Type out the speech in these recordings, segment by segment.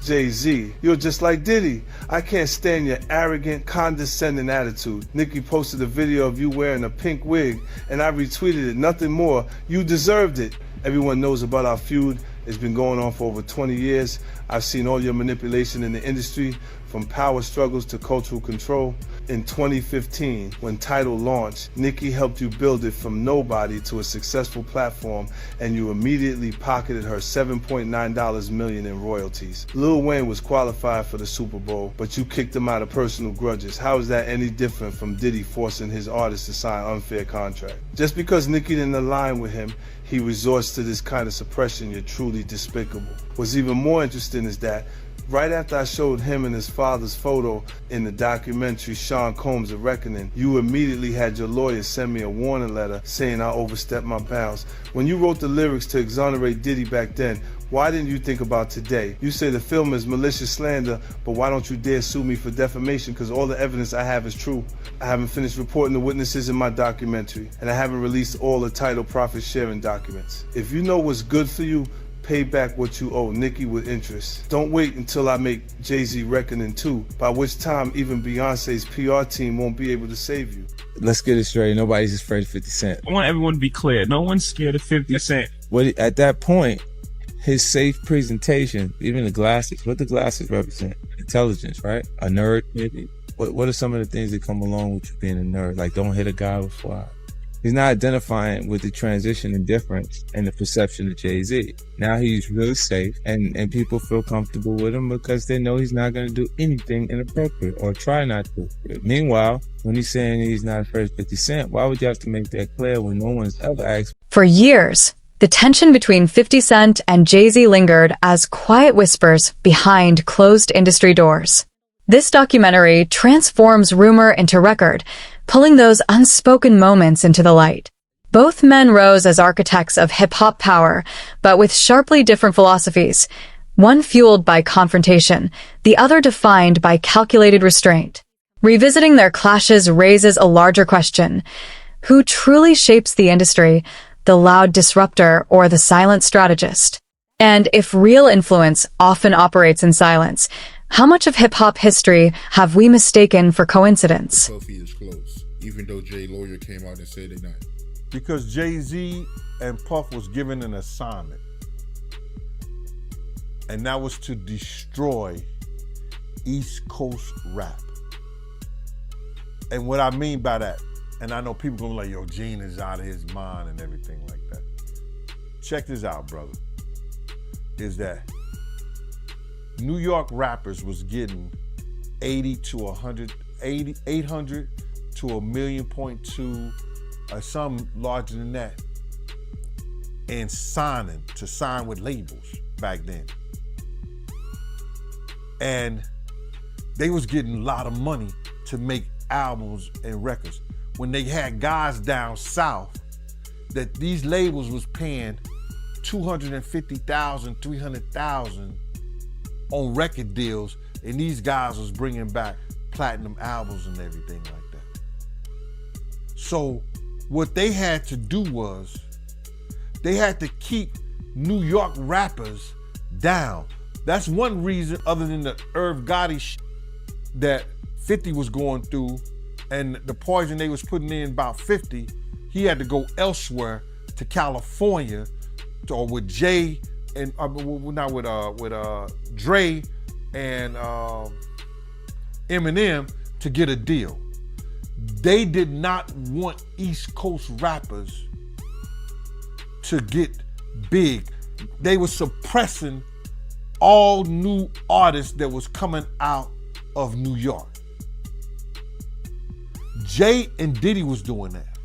Jay-Z, you're just like Diddy. I can't stand your arrogant, condescending attitude. Nicki posted a video of you wearing a pink wig, and I retweeted it. Nothing more. You deserved it. Everyone knows about our feud. It's been going on for over 20 years. I've seen all your manipulation in the industry, from power struggles to cultural control. In 2015, when Tidal launched, Nicki helped you build it from nobody to a successful platform, and you immediately pocketed her $7.9 million in royalties. Lil Wayne was qualified for the Super Bowl, but you kicked him out of personal grudges. How is that any different from Diddy forcing his artists to sign unfair contracts? Just because Nicki didn't align with him, he resorts to this kind of suppression. You're truly despicable. What's even more interesting is that right after I showed him and his father's photo in the documentary Sean Combs: A Reckoning, you immediately had your lawyer send me a warning letter saying I overstepped my bounds. When you wrote the lyrics to exonerate Diddy back then, why didn't you think about today? You say the film is malicious slander, but why don't you dare sue me for defamation? Because all the evidence I have is true. I haven't finished reporting the witnesses in my documentary, and I haven't released all the Tidal profit sharing documents. If you know what's good for you, pay back what you owe Nicki with interest. Don't wait until I make Jay-Z Reckoning 2, by which time even Beyonce's PR team won't be able to save you. Let's get it straight. Nobody's afraid of 50 Cent. I want everyone to be clear. No one's scared of 50 Cent. At that point, his safe presentation, even the glasses, what the glasses represent? Intelligence, right? A nerd, maybe? What are some of the things that come along with you being a nerd? Like, don't hit a guy with fire. He's not identifying with the transition and difference in the perception of Jay-Z. Now he's really safe, and people feel comfortable with him because they know he's not going to do anything inappropriate or try not to. Meanwhile, when he's saying he's not afraid of 50 Cent, why would you have to make that clear when no one's ever asked? For years, the tension between 50 Cent and Jay-Z lingered as quiet whispers behind closed industry doors. This documentary transforms rumor into record, pulling those unspoken moments into the light. Both men rose as architects of hip-hop power, but with sharply different philosophies, one fueled by confrontation, the other defined by calculated restraint. Revisiting their clashes raises a larger question: who truly shapes the industry, the loud disruptor or the silent strategist? And if real influence often operates in silence, how much of hip-hop history have we mistaken for coincidence? Sophie is close, even though Jay lawyer came out and said they're not. Because Jay-Z and Puff was given an assignment, and that was to destroy East Coast rap. And what I mean by that, and I know people gonna be like, yo, Gene is out of his mind and everything like that. Check this out, brother, is that New York rappers was getting 800 to 1.2 million, or some larger than that, and sign with labels back then. And they was getting a lot of money to make albums and records. When they had guys down south that these labels was paying $250,000, $300,000 on record deals, and these guys was bringing back platinum albums and everything like that. So what they had to do was, they had to keep New York rappers down. That's one reason, other than the Irv Gotti shit that 50 was going through and the poison they was putting in about 50, he had to go elsewhere to California, or with Jay and not with Dre and Eminem to get a deal. They did not want East Coast rappers to get big. They were suppressing all new artists that was coming out of New York. Jay and Diddy was doing that.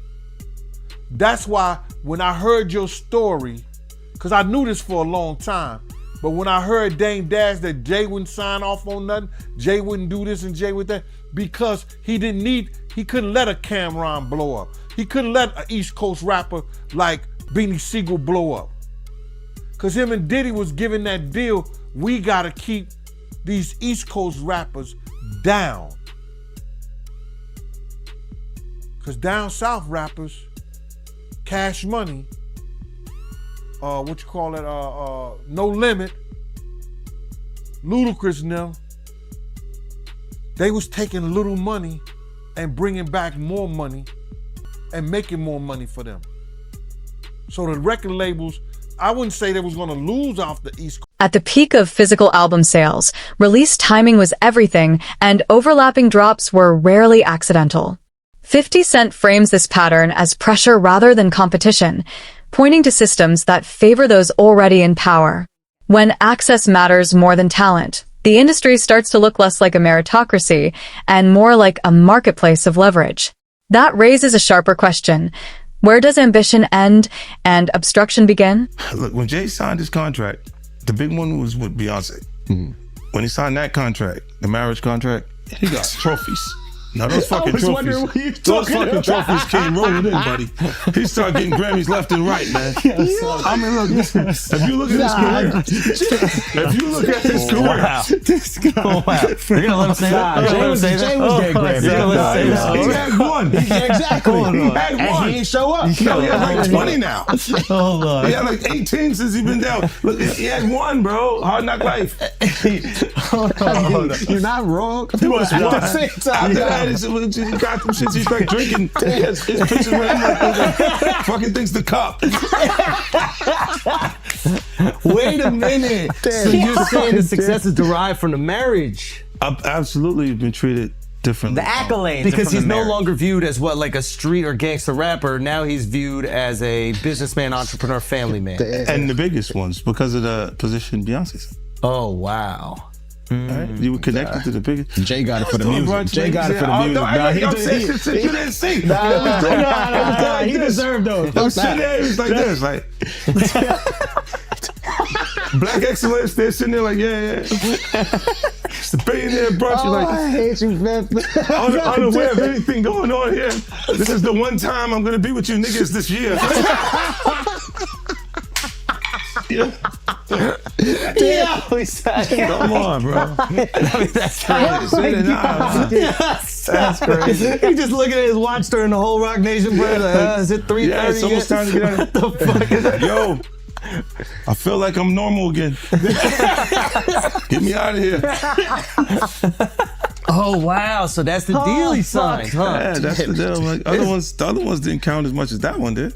That's why when I heard your story, because I knew this for a long time, but when I heard Dame Dash that Jay wouldn't sign off on nothing, Jay wouldn't do this and Jay would that, because he couldn't let a Cameron blow up. He couldn't let an East Coast rapper like Beanie Siegel blow up. Because him and Diddy was giving that deal, we gotta keep these East Coast rappers down. Because down south rappers, Cash Money, No Limit, Ludacris and them, they was taking little money and bringing back more money and making more money for them. So the record labels, I wouldn't say they was gonna lose off the East Coast. At the peak of physical album sales, release timing was everything, and overlapping drops were rarely accidental. 50 Cent frames this pattern as pressure rather than competition, pointing to systems that favor those already in power. When access matters more than talent, the industry starts to look less like a meritocracy and more like a marketplace of leverage. That raises a sharper question. Where does ambition end and obstruction begin? Look, when Jay signed his contract, the big one was with Beyonce. When he signed that contract, the marriage contract, he got trophies. Now those fucking trophies, those fucking trophies came rolling in, buddy. He started getting Grammys left and right, man. I mean, look, if you look at his career, if you look at his career, You're gonna let him say that? Jay was getting Grammys. He had one. Exactly. He had one. And he didn't show up. He had like 20 now. Hold on. He had like 18 since he been down. Look, he had one, bro. Hard Knock Life. Hold on. You're not wrong. At the same time. He got them shits. He's like drinking. His pictures with him like fucking things the cup. Wait a minute. So you're saying the success is derived from the marriage? I've absolutely been treated differently. The accolades. Because from he's the no marriage. longer viewed as what, like a street or gangster rapper. Now he's viewed as a businessman, entrepreneur, family man. And the biggest ones because of the position Beyonce's. Oh, wow. Right? You were connected to the biggest. Jay got it for the music. Jay got it for the music. You didn't see. He deserved those. I'm sitting there, it was like this, like Black Excellence. They're sitting there like, yeah. It's the billionaire brunch. You're like, I hate you, man. unaware of anything going on here. This is the one time I'm gonna be with you niggas this year. Come on, bro. That's crazy. That's crazy. He just looking at his watch during the whole Rock Nation, bro. Like, is it 3:30? Yeah, it's almost time to get out. What the fuck is that? Yo, I feel like I'm normal again. Get me out of here. Oh wow! So that's the deal he signed, huh? Yeah, that's the deal. Like, the other ones didn't count as much as that one did.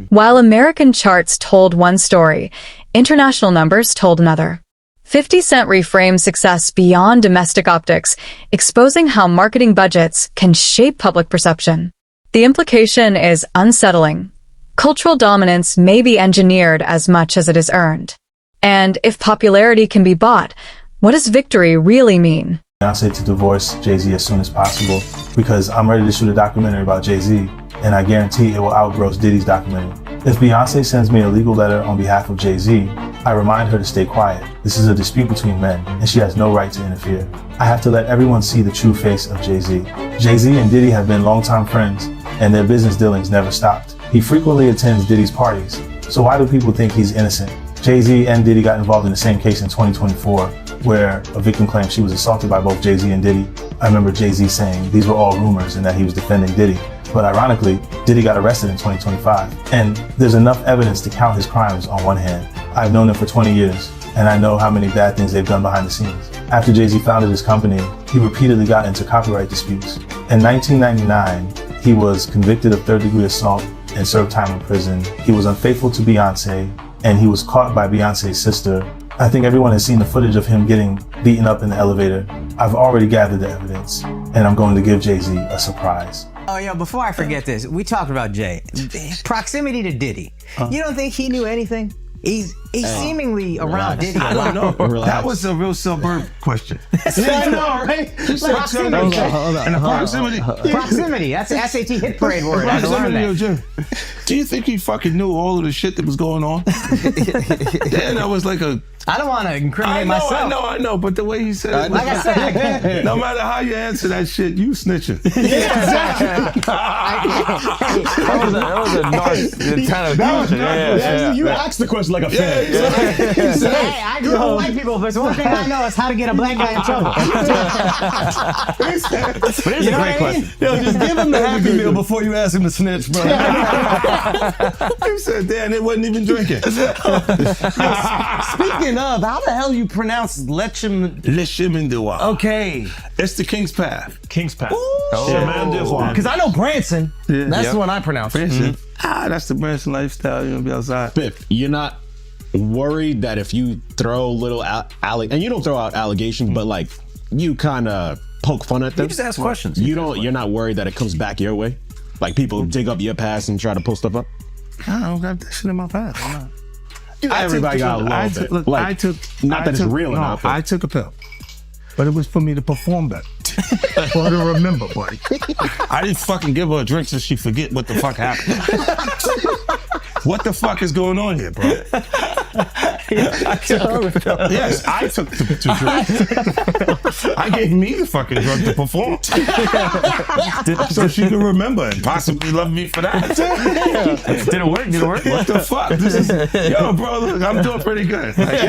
While American charts told one story, international numbers told another. 50 Cent reframed success beyond domestic optics, exposing how marketing budgets can shape public perception. The implication is unsettling. Cultural dominance may be engineered as much as it is earned. And if popularity can be bought, what does victory really mean? Beyonce to divorce Jay-Z as soon as possible because I'm ready to shoot a documentary about Jay-Z, and I guarantee it will outgross Diddy's documentary. If Beyonce sends me a legal letter on behalf of Jay-Z, I remind her to stay quiet. This is a dispute between men, and she has no right to interfere. I have to let everyone see the true face of Jay-Z. Jay-Z and Diddy have been longtime friends, and their business dealings never stopped. He frequently attends Diddy's parties, so why do people think he's innocent? Jay-Z and Diddy got involved in the same case in 2024, where a victim claimed she was assaulted by both Jay-Z and Diddy. I remember Jay-Z saying these were all rumors and that he was defending Diddy. But ironically, Diddy got arrested in 2025. And there's enough evidence to count his crimes on one hand. I've known them for 20 years, and I know how many bad things they've done behind the scenes. After Jay-Z founded his company, he repeatedly got into copyright disputes. In 1999, he was convicted of third-degree assault and served time in prison. He was unfaithful to Beyonce, and he was caught by Beyonce's sister. I think everyone has seen the footage of him getting beaten up in the elevator. I've already gathered the evidence, and I'm going to give Jay-Z a surprise. Oh, yeah, before I forget this, we talked about Jay. Proximity to Diddy. You don't think he knew anything? He's seemingly around Diddy a lot. That was a real suburb question. I know, right? Proximity. Hold on. And the proximity. Proximity. That's the SAT hit parade word. I had to learn that. Jim, do you think he fucking knew all of the shit that was going on? Then that was like a... I don't want to incriminate myself. I know, but the way he said it, Like I said, no matter how you answer that shit, you snitching. That was a narc kind of question. You asked the question like a fan. Hey, I grew up with white people, but it's one thing I know is how to get a black guy in trouble. But it's a great question. Yo, just give him the Happy Meal before you ask him to snitch, bro. He said, damn, it wasn't even drinking. Speaking of, how the hell you pronounce Lechem? Leshimindewa. Okay. It's the King's Path. King's Path. Because I know Branson. That's Yep. the one I pronounce. Branson. That's the Branson lifestyle. You know, be outside. Biff, you're not worried that if you throw little and you don't throw out allegations, but like you kind of poke fun at them. You just ask questions. You're not worried that it comes back your way, like people dig up your past and try to pull stuff up. I don't got that shit in my past. I'm not. Everybody got a little bit. Look, Like, I took. not that it's real no, enough, but- I took a pill, but it was for me to perform better. For her to remember, buddy. I didn't fucking give her a drink so she forget what the fuck happened. What the fuck is going on here, bro? Yes, I took the drinks. I gave me the fucking drug to perform. So she could remember and possibly love me for that. Did it work? What the fuck? This is, yo, bro, look, I'm doing pretty good. Like,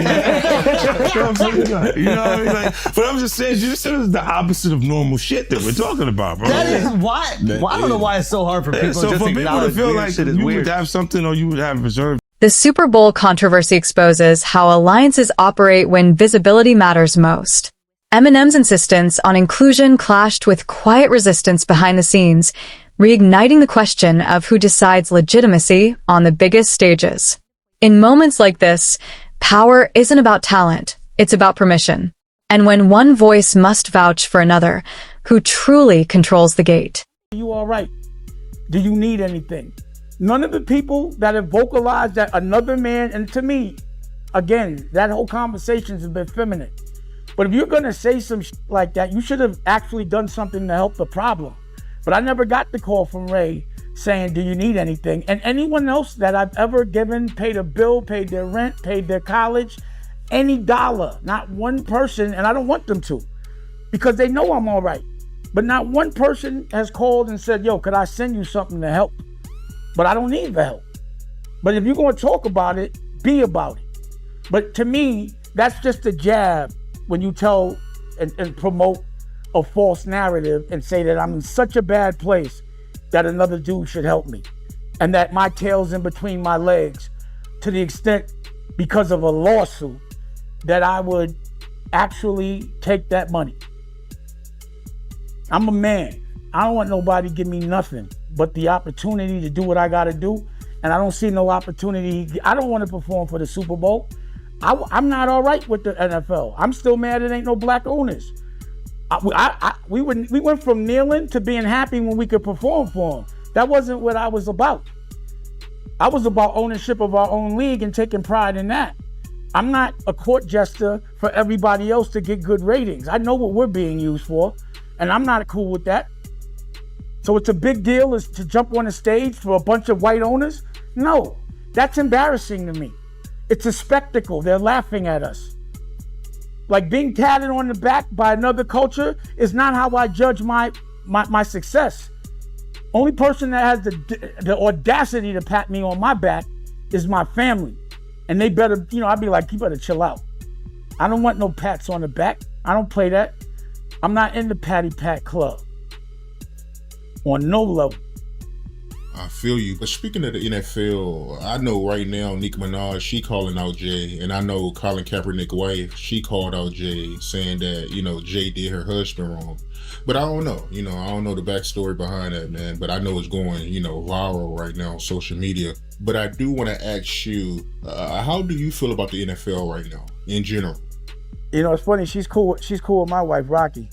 doing pretty good. You know what I mean? Like, but I'm just saying, you said it's the opposite of normal shit that we're talking about, bro. That is why. I don't know why it's so hard for people So just for to people to acknowledge feel weird like shit is you weird. would have something or you would have reserved. The Super Bowl controversy exposes how alliances operate when visibility matters most. Eminem's insistence on inclusion clashed with quiet resistance behind the scenes, reigniting the question of who decides legitimacy on the biggest stages. In moments like this, power isn't about talent, it's about permission. And when one voice must vouch for another, who truly controls the gate? You all right? Do you need anything? None of the people that have vocalized that another man, and to me, again, that whole conversation has been feminine. But if you're gonna say some like that, you should have actually done something to help the problem. But I never got the call from Ray saying, do you need anything? And anyone else that I've ever given, paid a bill, paid their rent, paid their college, any dollar, not one person, and I don't want them to, because they know I'm all right. But not one person has called and said, yo, could I send you something to help? But I don't need the help. But if you're going to talk about it, be about it. But to me, that's just a jab when you tell and promote a false narrative and say that I'm in such a bad place that another dude should help me. And that my tail's in between my legs to the extent, because of a lawsuit, that I would actually take that money. I'm a man. I don't want nobody to give me nothing but the opportunity to do what I got to do. And I don't see no opportunity. I don't want to perform for the Super Bowl. I'm not all right with the NFL. I'm still mad it ain't no black owners. We went from kneeling to being happy when we could perform for them. That wasn't what I was about. I was about ownership of our own league and taking pride in that. I'm not a court jester for everybody else to get good ratings. I know what we're being used for, and I'm not cool with that. So it's a big deal is to jump on a stage for a bunch of white owners? No, that's embarrassing to me. It's a spectacle. They're laughing at us. Like being tatted on the back by another culture is not how I judge my success. Only person that has the audacity to pat me on my back is my family. And they better, I'd be like, you better chill out. I don't want no pats on the back. I don't play that. I'm not in the patty pat club. On no level. I feel you. But speaking of the NFL, I know right now Nicki Minaj, she calling out Jay. And I know Colin Kaepernick's wife, she called out Jay saying that, Jay did her husband wrong. But I don't know. I don't know the backstory behind that, man. But I know it's going, viral right now on social media. But I do want to ask you, how do you feel about the NFL right now, in general? It's funny. She's cool with my wife, Rocky.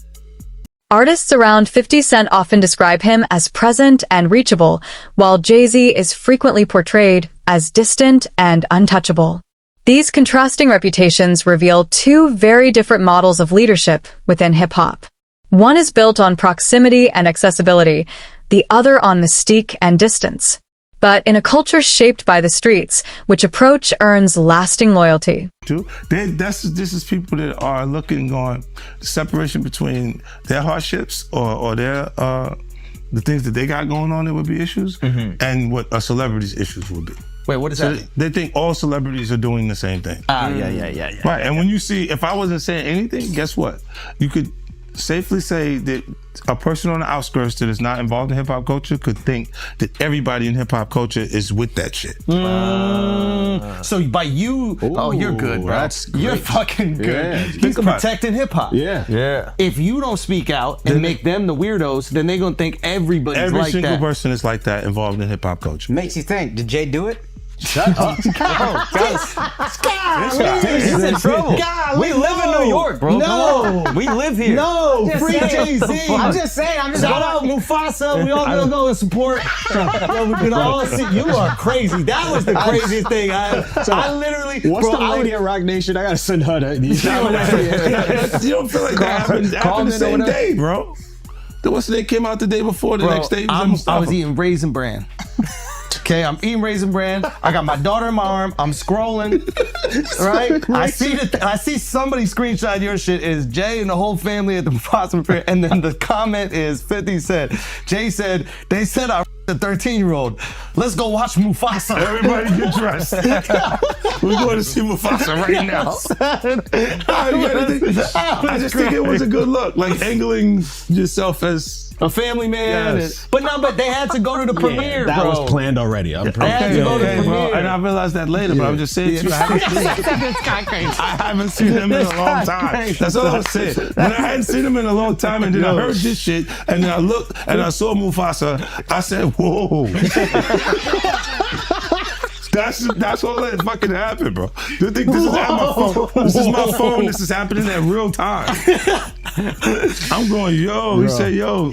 Artists around 50 Cent often describe him as present and reachable, while Jay-Z is frequently portrayed as distant and untouchable. These contrasting reputations reveal two very different models of leadership within hip-hop. One is built on proximity and accessibility, the other on mystique and distance. But in a culture shaped by the streets, which approach earns lasting loyalty. This is people that are looking on the separation between their hardships or their the things that they got going on that would be issues and what a celebrity's issues would be. Wait, what does So that mean? they think all celebrities are doing the same thing. Yeah. Right, and when you see, if I wasn't saying anything, guess what? You could safely say that a person on the outskirts that is not involved in hip hop culture could think that everybody in hip hop culture is with that shit. So by you, you're good, bro. You're fucking good. Yeah. He's protecting hip hop. Yeah. If you don't speak out and make them the weirdos, then they're gonna think everybody's Every like single that. person is like that involved in hip hop culture. Makes you think, did Jay do it? Shut up. He's in trouble. We live in New York, bro. No. We live here. No, free Jay-Z. I'm just saying. Shout out Mufasa. We all gonna go and support. Yo, we can all see. You are crazy. That was the craziest thing. I literally. What's bro, the lady at Rock Nation? I gotta send her that. You don't feel like that happened the same day, bro. The what's they came out the day before, the next day I was eating Raisin Bran. Okay, I'm eating Raisin Bran. I got my daughter in my arm. I'm scrolling, right? I see somebody screenshot your shit. Is Jay and the whole family at the Mufasa Fair, and then the comment is 50 said, Jay said, they said I a 13-year-old. Let's go watch Mufasa. Everybody get dressed. We're going to see Mufasa right now. I just think it was a good look, like angling yourself as a family man. Yes. But they had to go to the premiere, that bro. was planned already. I'm They had to go to the premiere. And I realized that later, but I'm just saying to you, I haven't seen him in a long time. That's all I'm saying. When I hadn't seen him in a long time, and then I heard this shit, and then I looked and I saw Mufasa, I said, whoa. That's all that fucking happened, bro. You think this is at my phone? This is my phone. This is happening at real time. I'm going, yo. He said, yo.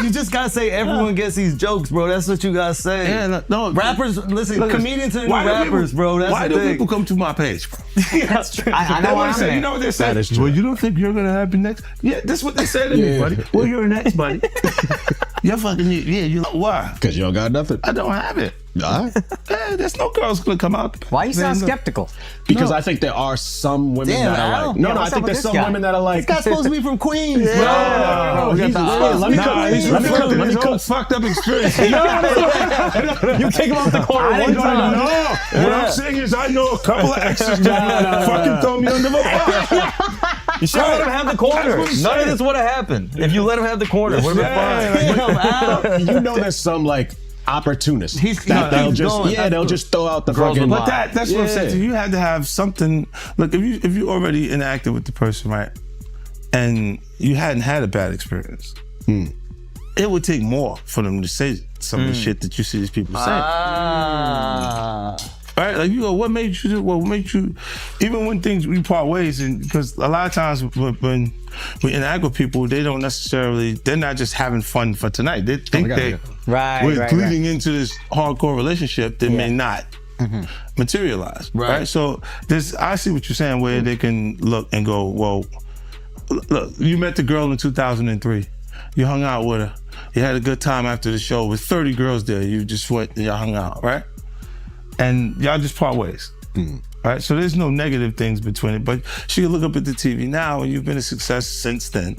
You just gotta say everyone gets these jokes, bro. That's what you gotta say. Yeah, no. Rappers, listen, comedians are new rappers, bro. That's why the do thing. people come to my page, bro? That's true. I know what I'm saying. You know what they say? That is true. Well, you don't think you're gonna have the next? Yeah, that's what they say to me, buddy. Well, you're next, buddy. You're fucking, you why? Because you don't got nothing. I don't have it. All right. There's no girls gonna come out. Why you sound skeptical? Because I think there are some women that are like. No, I think there's some women that are like. This guy's supposed to be from Queens, bro. No, let me cook. Fucked up experience. You kick him off the corner one time. No, what I'm saying is I know a couple of exes that fucking throw me under the bus. You should let him have the corner. None of this would have happened if you let him have the corner. Would have been fine. You know, there's some like opportunists. They'll just throw out the fucking. But that's what I'm saying. You had to have something. Look, if you already interacted with the person, right, and you hadn't had a bad experience, it would take more for them to say some of the shit that you see these people say. Right? Like you go, what made you do? What made you? Even when we part ways, and because a lot of times when we interact with people, they're not just having fun for tonight. They think we're bleeding into this hardcore relationship that may not materialize. Right. So I see what you're saying, where they can look and go, well, look, you met the girl in 2003. You hung out with her. You had a good time after the show with 30 girls there. You just went and y'all hung out, right? And y'all just part ways. Right? So there's no negative things between it. But she can look up at the TV now, and you've been a success since then.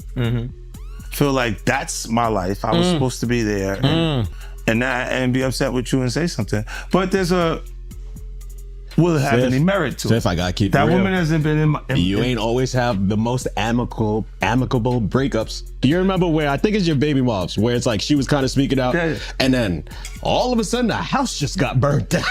Feel like that's my life. I was supposed to be there. And be upset with you and say something. But will it have any merit to it? If I gotta keep that it real, woman hasn't been in my... You ain't always have the most amicable breakups. Do you remember where, I think it's your baby moms, where it's like she was kind of speaking out, and then all of a sudden the house just got burnt down.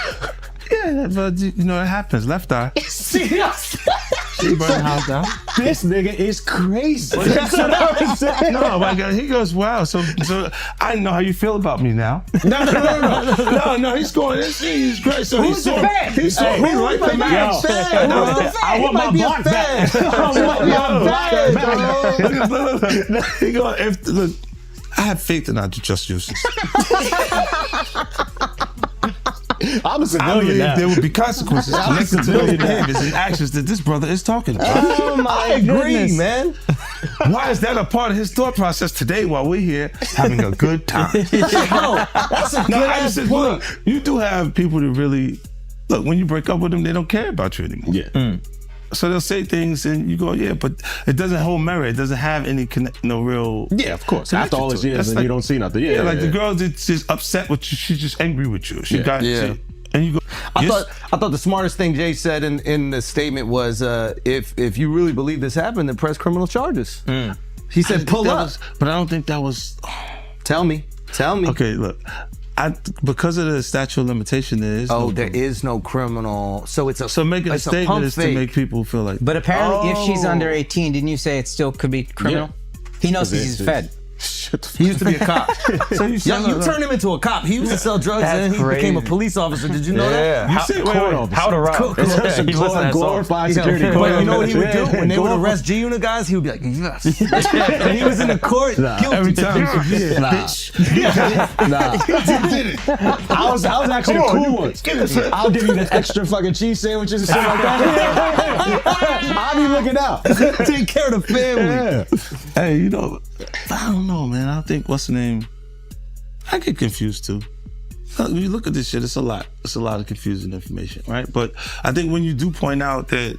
Yeah, but you know, it happens. Left eye. She burned the house down. This nigga is crazy. That's what I was saying. No, my God, he goes, wow. So I know how you feel about me now. No. He's going. He's great. So Who's the fan? He liked the match. I want my block back. He goes, look, I have faith in our just justice. I'm a I civilian believe now. there would be consequences connected to those behaviors and actions that this brother is talking about. Oh my goodness, man. Why is that a part of his thought process today while we're here having a good time? That's a good ass point. Look, you do have people that really, look, when you break up with them, they don't care about you anymore. Yeah. So they'll say things and you go, yeah, but it doesn't hold merit. It doesn't have any no real... Yeah, of course. After all these years and you don't see nothing. Yeah, like the girl that's just upset with you. She's just angry with you. She got... And you go. I thought the smartest thing Jay said in the statement was, if you really believe this happened, then press criminal charges. He said pull up. But I don't think that was. Tell me. Okay, look. Because of the statute of limitation, there is there is no criminal. So it's a so making a statement is to make people feel like. But apparently, if she's under 18, didn't you say it still could be criminal? Yeah. He knows he's fed. He used to be a cop. So you turned him into a cop. He used to sell drugs and then he became a police officer. Did you know that? You said, How to rob. He glorified security. But you know what he would do? When they would arrest G-Unit guys, he would be like, yes. And he was in the court. Every time. Bitch. I was actually the cool one. I'll give you the extra fucking cheese sandwiches and shit like that. I'll be looking out. Take care of the family. Hey, you know, I don't know, man. I think, what's the name? I get confused too. When you look at this shit, it's a lot. It's a lot of confusing information, right? But I think when you do point out that,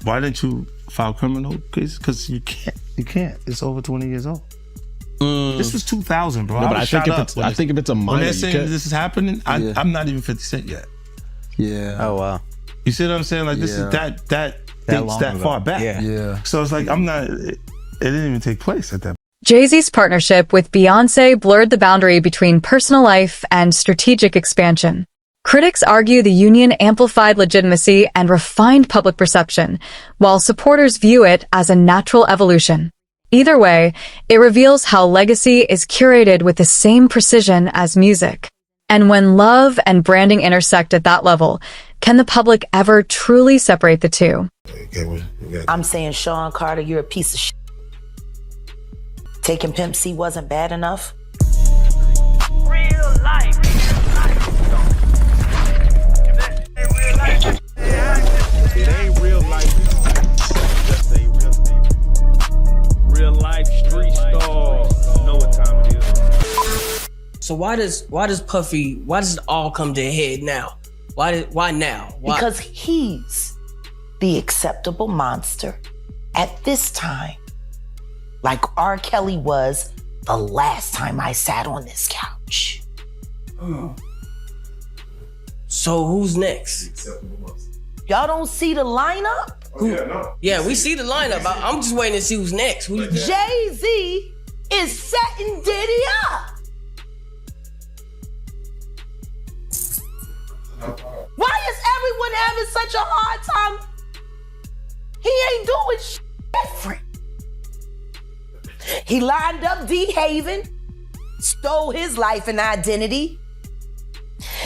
why didn't you file criminal cases? Because you can't. It's over 20 years old. This was 2000, bro. No, but I think if it's a minor, when they're saying this is happening, I'm not even 50 Cent yet. Yeah. Oh wow. You see what I'm saying? Like this is that dates that far back. Yeah. So it's like it didn't even take place at that. Jay-Z's partnership with Beyoncé blurred the boundary between personal life and strategic expansion. Critics argue the union amplified legitimacy and refined public perception, while supporters view it as a natural evolution. Either way, it reveals how legacy is curated with the same precision as music. And when love and branding intersect at that level, can the public ever truly separate the two? I'm saying, Sean Carter, you're a piece of shit. Taking Pimp C wasn't bad enough. Real life. It ain't real life. Just ain't real life. Real life street stars. Know what time it is. So why does it all come to a head now? Why now? Why? Because he's the acceptable monster at this time. Like R. Kelly was the last time I sat on this couch. So who's next? Y'all don't see the lineup? Yeah, we see the lineup. I'm just waiting to see who's next. Jay-Z is setting Diddy up. Why is everyone having such a hard time? He ain't doing shit different. He lined up D. Haven, stole his life and identity.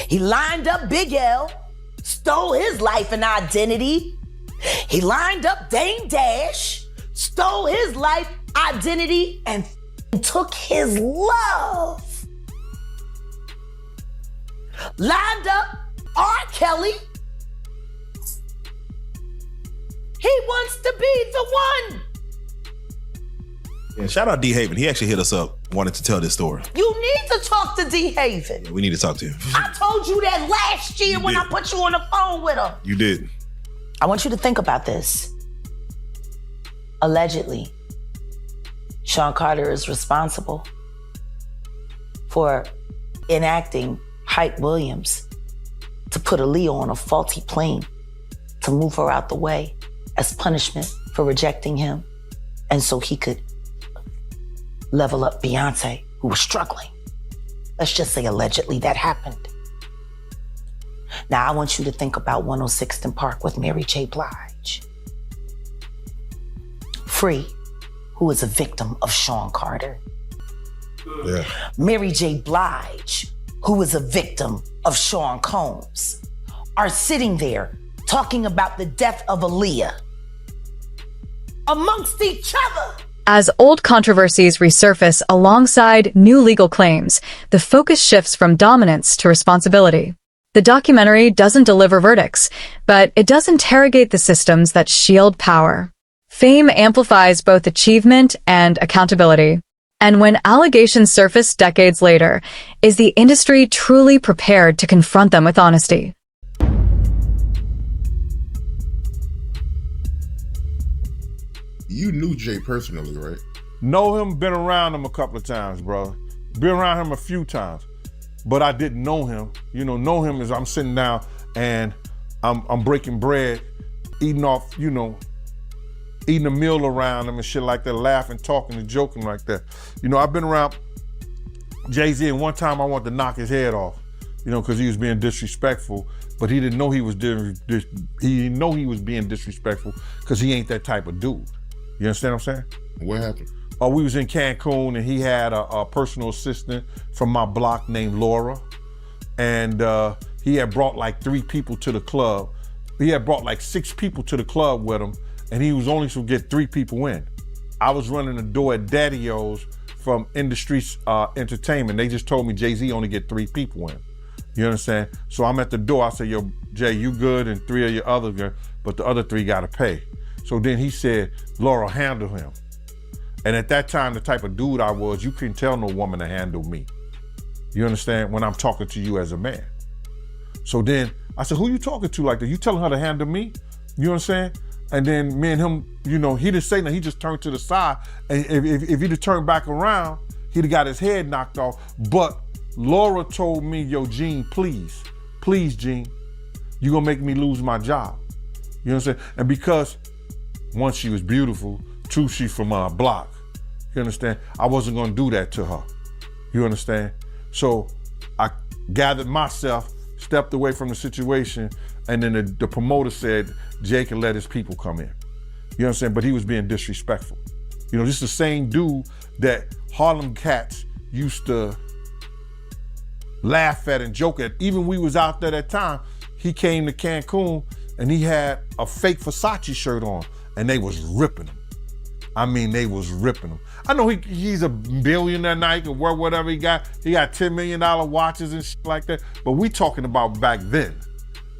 He lined up Big L, stole his life and identity. He lined up Dame Dash, stole his life, identity, and took his love. Lined up R. Kelly. He wants to be the one. Yeah, shout out D. Haven. He actually hit us up, wanted to tell this story. You need to talk to D. Haven. Yeah, we need to talk to him. I told you that last year when I put you on the phone with him. You did. I want you to think about this. Allegedly, Sean Carter is responsible for enacting Hype Williams to put Aaliyah on a faulty plane to move her out the way as punishment for rejecting him, and so he could level up Beyonce, who was struggling. Let's just say allegedly that happened. Now I want you to think about 106th and Park with Mary J. Blige. Free, who is a victim of Sean Carter. Yeah. Mary J. Blige, who is a victim of Sean Combs, are sitting there talking about the death of Aaliyah amongst each other. As old controversies resurface alongside new legal claims, the focus shifts from dominance to responsibility. The documentary doesn't deliver verdicts, but it does interrogate the systems that shield power. Fame amplifies both achievement and accountability. And when allegations surface decades later, is the industry truly prepared to confront them with honesty? You knew Jay personally, right? Know him, been around him a couple of times, bro. Been around him a few times. but I didn't know him. Know him as I'm sitting down and I'm breaking bread, eating off, eating a meal around him and shit like that, laughing, talking and joking like that. I've been around Jay-Z, and one time I wanted to knock his head off, because he was being disrespectful, but he didn't know he was being disrespectful because he ain't that type of dude. You understand what I'm saying? What happened? We was in Cancun and he had a personal assistant from my block named Laura. And he had brought like 3 people to the club. He had brought like 6 people to the club with him, and he was only supposed to get 3 people in. I was running the door at Daddy-O's from Industry Entertainment. They just told me Jay-Z only get 3 people in. You understand? So I'm at the door. I say, yo, Jay, you good, and 3 of your other good, but the other 3 gotta pay. So then he said, Laura, handle him. And at that time, the type of dude I was, you couldn't tell no woman to handle me. You understand? When I'm talking to you as a man. So then I said, who you talking to like that? You telling her to handle me? You understand? And then me and him, he didn't say nothing. He just turned to the side. And if he'd have turned back around, he'd have got his head knocked off. But Laura told me, yo, Gene, please, Gene, you gonna make me lose my job. You know what I'm saying? And because, one, she was beautiful, 2, she's from our block. You understand? I wasn't gonna do that to her. You understand? So I gathered myself, stepped away from the situation, and then the promoter said Jay can let his people come in. You know what I'm saying? But he was being disrespectful. This is the same dude that Harlem cats used to laugh at and joke at. Even we was out there that time, he came to Cancun and he had a fake Versace shirt on, and they was ripping him. I mean, they was ripping him. I know he's a billionaire now, he can wear whatever he got. He got $10 million watches and shit like that. But we talking about back then.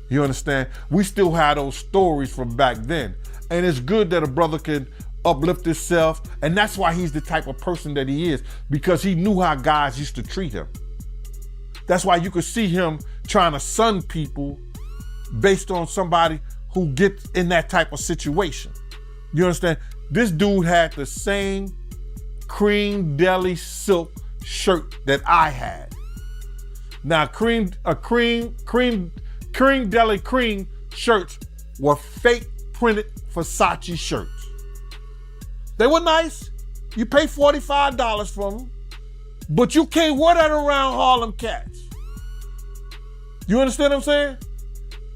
You understand? We still have those stories from back then. And it's good that a brother can uplift himself. And that's why he's the type of person that he is, because he knew how guys used to treat him. That's why you could see him trying to sun people based on somebody who gets in that type of situation. You understand? This dude had the same cream deli silk shirt that I had. Now, cream deli cream shirts were fake printed Versace shirts. They were nice. You pay $45 for them, but you can't wear that around Harlem cats. You understand what I'm saying?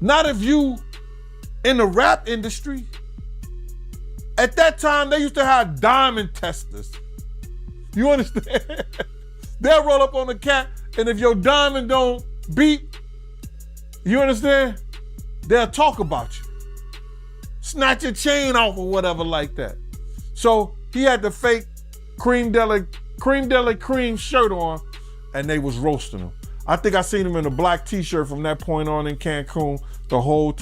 Not if you in the rap industry. At that time, they used to have diamond testers. You understand? They'll roll up on the cat, and if your diamond don't beat, you understand? They'll talk about you. Snatch your chain off or whatever like that. So he had the fake cream deli cream shirt on, and they was roasting him. I think I seen him in a black t-shirt from that point on in Cancun the whole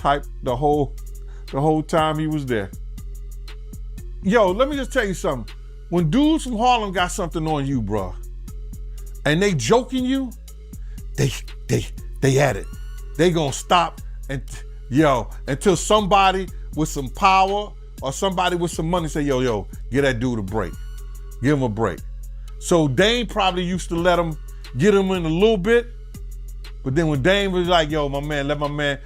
time he was there. Yo, let me just tell you something. When dudes from Harlem got something on you, bro, and they joking you, they at it. They gonna stop until somebody with some power or somebody with some money say, yo, get that dude a break. Give him a break. So Dame probably used to let him get him in a little bit, but then when Dame was like, yo, my man, let my man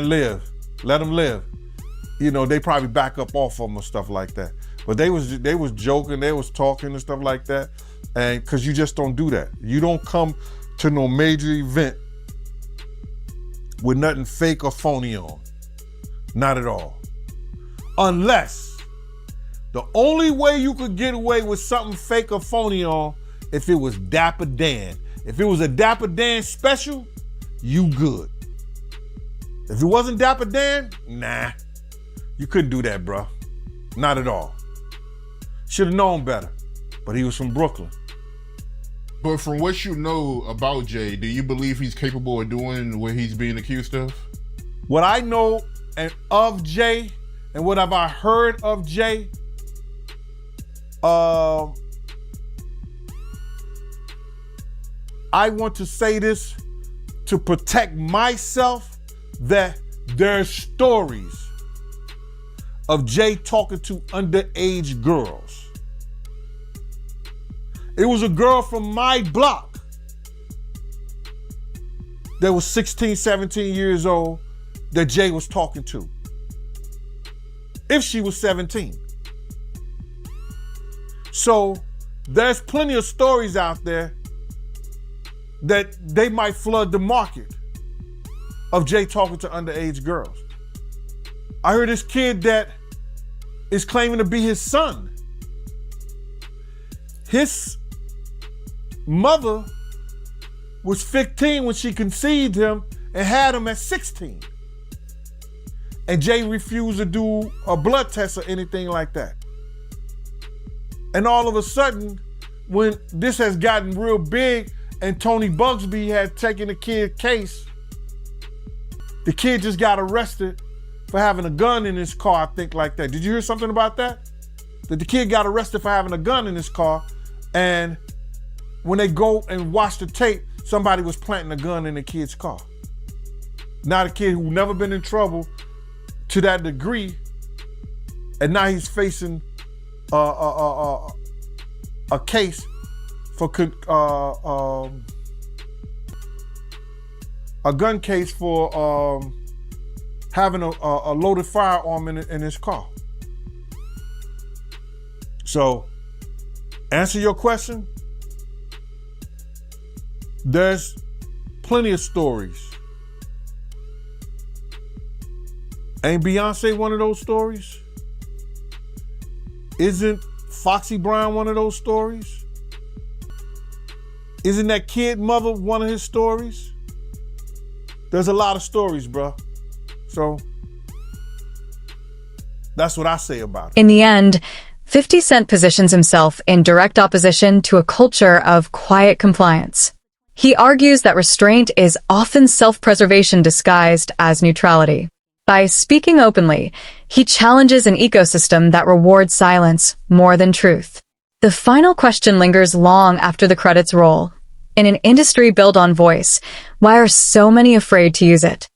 live. Let him live. They probably back up off of him or stuff like that. But they was joking, they was talking and stuff like that. And cause you just don't do that. You don't come to no major event with nothing fake or phony on. Not at all. Unless the only way you could get away with something fake or phony on, if it was Dapper Dan. If it was a Dapper Dan special, you good. If it wasn't Dapper Dan, nah. You couldn't do that, bro. Not at all. Should have known better, but he was from Brooklyn. But from what you know about Jay, do you believe he's capable of doing what he's being accused of? What I know of Jay, and what have I heard of Jay, I want to say this to protect myself, that there's stories of Jay talking to underage girls. It was a girl from my block that was 16, 17 years old that Jay was talking to. If she was 17. So there's plenty of stories out there that they might flood the market of Jay talking to underage girls. I heard this kid that is claiming to be his son. His mother was 15 when she conceived him and had him at 16. And Jay refused to do a blood test or anything like that. And all of a sudden, when this has gotten real big and Tony Bugsby had taken the kid case, the kid just got arrested for having a gun in his car, I think like that. Did you hear something about that? That the kid got arrested for having a gun in his car, and when they go and watch the tape, somebody was planting a gun in the kid's car. Now the kid who never been in trouble to that degree, and now he's facing a case for a gun case for having a loaded firearm in his car. So, answer your question. There's plenty of stories. Ain't Beyonce one of those stories? Isn't Foxy Brown one of those stories? Isn't that kid mother one of his stories? There's a lot of stories, bro. So that's what I say about it. In the end, 50 Cent positions himself in direct opposition to a culture of quiet compliance. He argues that restraint is often self-preservation disguised as neutrality. By speaking openly, he challenges an ecosystem that rewards silence more than truth. The final question lingers long after the credits roll. In an industry built on voice, why are so many afraid to use it?